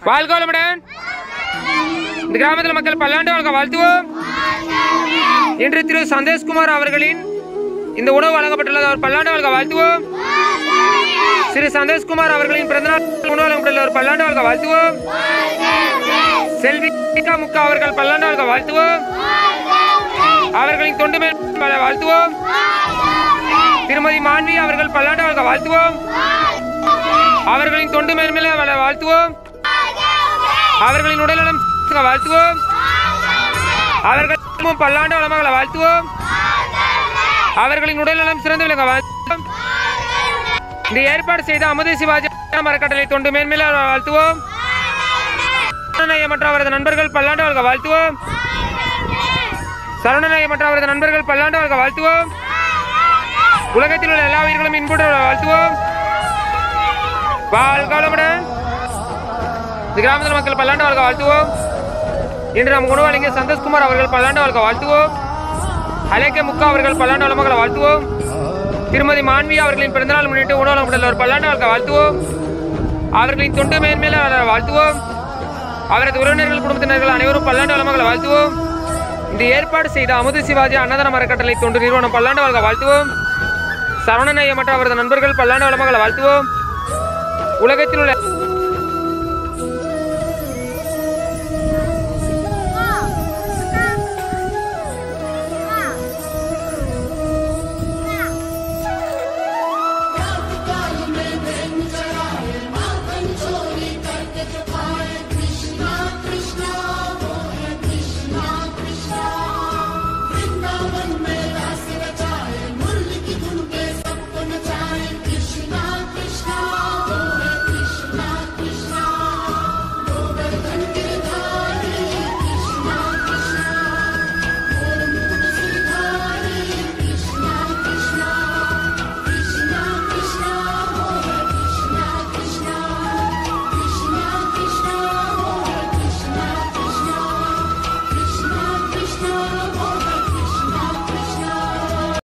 வாழ்க வளமுடன். இந்த கிராமத்தில் மக்கள் பல்லாண்டு வாழ்க வாழ்த்துவோம். இன்று திரு சந்தோஷ்குமார் அவர்களின் இந்த உணவு வழங்கப்பட்டுள்ளது. அவர் பல்லாண்டு வாழ்க வாழ்த்துவோம். திரு சந்தோஷ்குமார் அவர்களின் பிறந்தநாள் உணவு வழங்கப்பட்டுள்ள ஒரு பல்லாண்டு வாழ்க வாழ்த்துவோம். செல்வி முக்கா அவர்கள் பல்லாண்டு வாழ்க வாழ்த்துவோம். அவர்களின் தொண்டு மேல் வாழ்த்துவோம். திருமதி மான்வி அவர்கள் பல்லாண்டு வாழ்க வாழ்த்துவோம். அவர்களின் தொண்டு மேன்மேல வாழ்த்துவோம். அவர்களின் உடல்நலம் வாழ்த்துவோம். அவர்கள் பல்லாண்டு வளமாக வாழ்த்துவோம். அவர்களின் உடல்நலம் சிறந்து விளங்க வாழ்த்துவோம். இந்த ஏற்பாடு செய்த அமுத சிவாஜி மரக்கட்டளை தொண்டு மேன்மேல வாழ்த்துவோம். மற்ற அவரது நண்பர்கள் பல்லாண்டு வாழ்க வாழ்த்துவோம். சரவணநாய மற்ற அவரது நண்பர்கள் பல்லாண்டு வாழ்க வாழ்த்துவோம். உலகத்தில் உள்ள எல்லா உயிர்களும் இன்புடன் வாழ்த்துவோம். வாழ்க வளமுடன். இந்த கிராமத்தில் மக்கள் பல்லாண்டு வாழ்க வாழ்த்துவோம். இன்று நம் உணவு வழங்கிய சந்தோஷ்குமார் அவர்கள் பல்லாண்டு வாழ்க வாழ்த்துவோம். அலேக்கே முக்கா அவர்கள் பல்லாண்டு வளமாக வாழ்த்துவோம். திருமதி மான்வி அவர்களின் பிறந்தநாள் முன்னிட்டு உணவு வழங்கப்பட்டுள்ள ஒரு பல்லாண்டு வாழ்க வாழ்த்துவோம். அவர்களின் தொண்டு மேன்மேல வாழ்த்துவோம். அவரது உறவினர்கள் குடும்பத்தினர்கள் அனைவரும் பல்லாண்டு வளமாக வாழ்த்துவோம். இந்த ஏற்பாடு செய்த அமுத சிவாஜி அன்னதான மரக்கட்டளை தொண்டு நிறுவனம் பல்லாண்டு வாழ்க வாழ்த்துவோம். சரவணநாய மற்ற அவரது நண்பர்கள் பல்லாண்டு வளமாக வாழ்த்துவோம். உலகத்தில் உள்ள